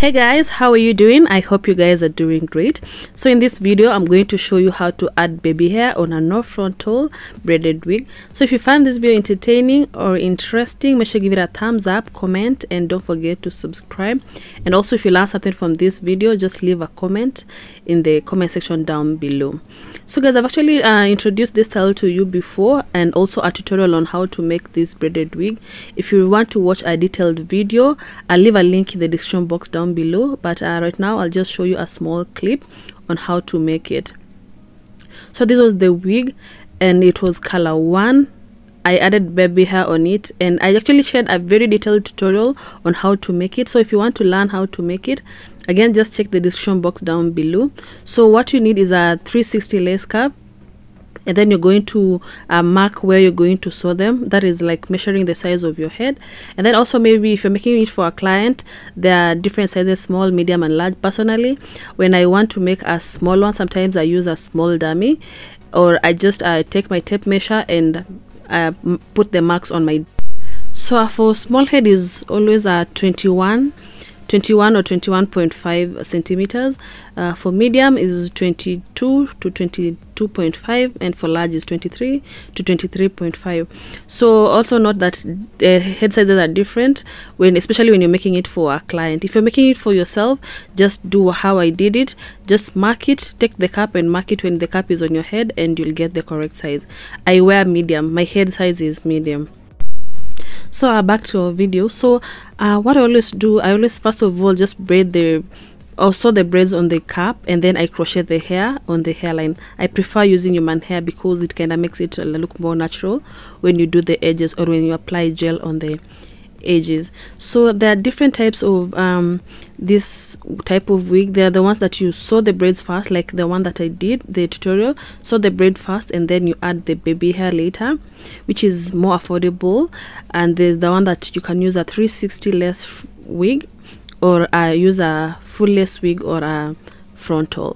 Hey guys, how are you doing? I hope you guys are doing great. So in this video I'm going to show you how to add baby hair on a no frontal braided wig. So if you find this video entertaining or interesting, make sure to give it a thumbs up, comment, and don't forget to subscribe. And also if you learned something from this video, just leave a comment in the comment section down below. So guys, I've actually introduced this style to you before, and also a tutorial on how to make this braided wig. If you want to watch a detailed video, I'll leave a link in the description box down below, but right now I'll just show you a small clip on how to make it. So this was the wig and it was color 1. I added baby hair on it, and I actually shared a very detailed tutorial on how to make it. So if you want to learn how to make it, again, just check the description box down below. So what you need is a 360 lace cap, and then you're going to mark where you're going to sew them. That is like measuring the size of your head. And then also, maybe if you're making it for a client, there are different sizes: small, medium, and large. Personally, when I want to make a small one, sometimes I use a small dummy, or I just take my tape measure and put the marks on my. So for small head is always a 21 or 21.5 centimeters. For medium is 22 to 22.5, and for large is 23 to 23.5. So also note that the head sizes are different especially when you're making it for a client. If you're making it for yourself, just do how I did it. Just mark it, take the cap and mark it when the cap is on your head, and you'll get the correct size. I wear medium, my head size is medium. So back to our video. So what I always do, I always first of all just braid sew the braids on the cap, and then I crochet the hair on the hairline. I prefer using human hair because it kind of makes it look more natural when you do the edges or when you apply gel on the edges. So there are different types of this type of wig. They are the ones that you sew the braids first, like the one that I did the tutorial. Sew the braid first and then you add the baby hair later, which is more affordable. And there's the one that you can use a 360 lace wig, or use a full lace wig, or a frontal.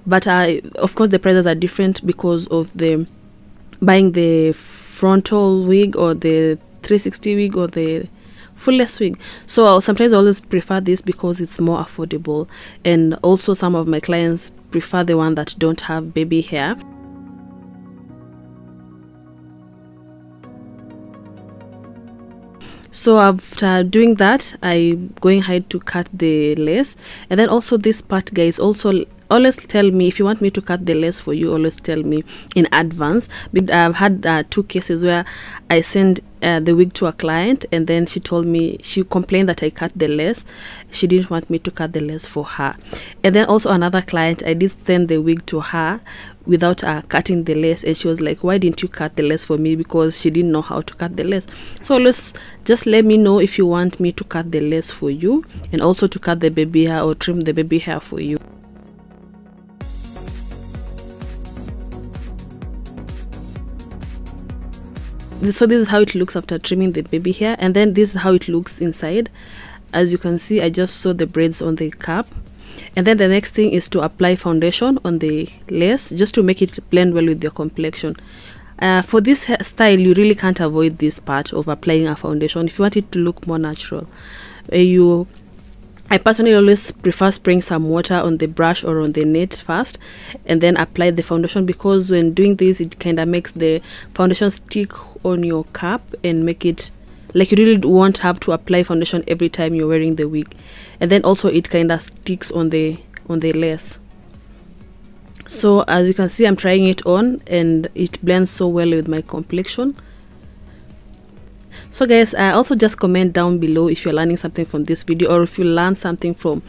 But of course the prices are different because of the buying the frontal wig or the 360 wig or the full lace wig. So sometimes I always prefer this because it's more affordable, and also some of my clients prefer the one that don't have baby hair. So after doing that, I'm going ahead to cut the lace. And then also this part, guys, also always tell me if you want me to cut the lace for you. Always tell me in advance. I've had 2 cases where I sent the wig to a client, and then she complained that I cut the lace. She didn't want me to cut the lace for her. And then also another client, I did send the wig to her without cutting the lace, and she was like, why didn't you cut the lace for me? Because she didn't know how to cut the lace. So always just let me know if you want me to cut the lace for you, and also to cut the baby hair or trim the baby hair for you. So this is how it looks after trimming the baby hair, and then this is how it looks inside. As you can see, I just sew the braids on the cap, and then the next thing is to apply foundation on the lace, just to make it blend well with your complexion. For this style, you really can't avoid this part of applying a foundation if you want it to look more natural. I personally always prefer spraying some water on the brush or on the net first, and then apply the foundation, because when doing this, it kind of makes the foundation stick on your cap and make it like you really won't have to apply foundation every time you're wearing the wig. And then also it kind of sticks on the lace. So as you can see, I'm trying it on and it blends so well with my complexion. So guys, also just comment down below if you're learning something from this video, or if you learned something from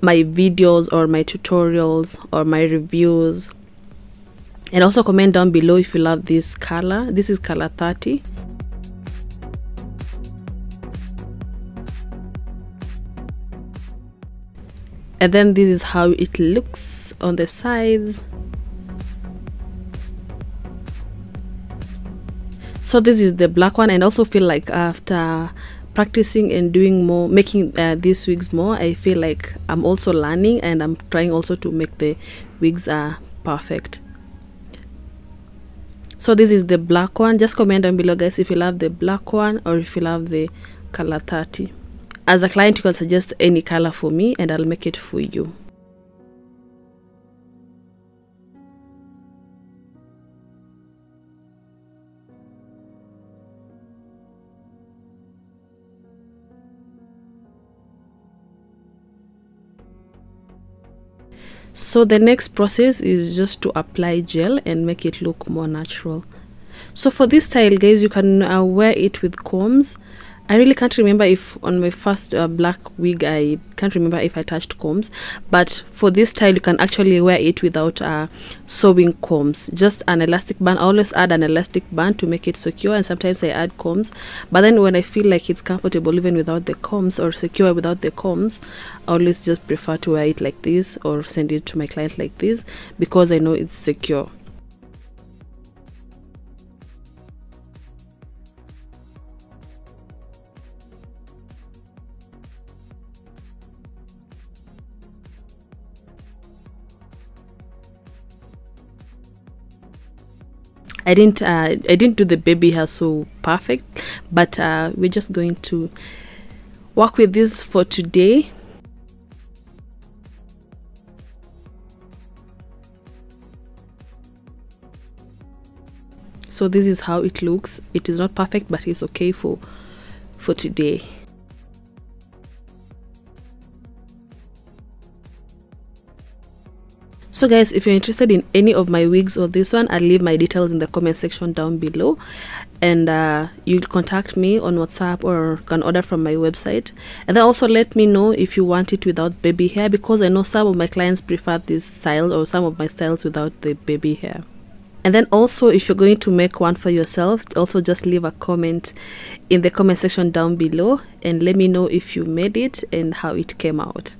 my videos or my tutorials or my reviews. And also comment down below if you love this color. This is color 30. And then this is how it looks on the sides. So this is the black one, and also feel like after practicing and doing more, making these wigs more, I feel like I'm also learning, and I'm trying also to make the wigs perfect. So this is the black one. Just comment down below, guys, if you love the black one or if you love the color 30. As a client, you can suggest any color for me and I'll make it for you. So the next process is just to apply gel and make it look more natural. So for this style, guys, you can wear it with combs. I really can't remember if on my first black wig, I can't remember if I touched combs, but for this style you can actually wear it without sewing combs, just an elastic band. I always add an elastic band to make it secure, and sometimes I add combs, but then when I feel like it's comfortable even without the combs, or secure without the combs, I always just prefer to wear it like this or send it to my client like this, because I know it's secure. I didn't do the baby hair so perfect, but we're just going to work with this for today. So this is how it looks. It is not perfect, but it's okay for today. So guys, if you're interested in any of my wigs or this one, I'll leave my details in the comment section down below, and you'll contact me on WhatsApp or can order from my website. And then also let me know if you want it without baby hair, because I know some of my clients prefer this style, or some of my styles without the baby hair. And then also, if you're going to make one for yourself, also just leave a comment in the comment section down below and let me know if you made it and how it came out.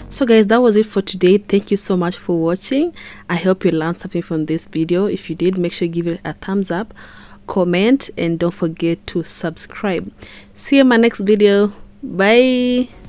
So guys, that was it for today. Thank you so much for watching. I hope you learned something from this video. If you did, make sure you give it a thumbs up, comment, and don't forget to subscribe. See you in my next video. Bye.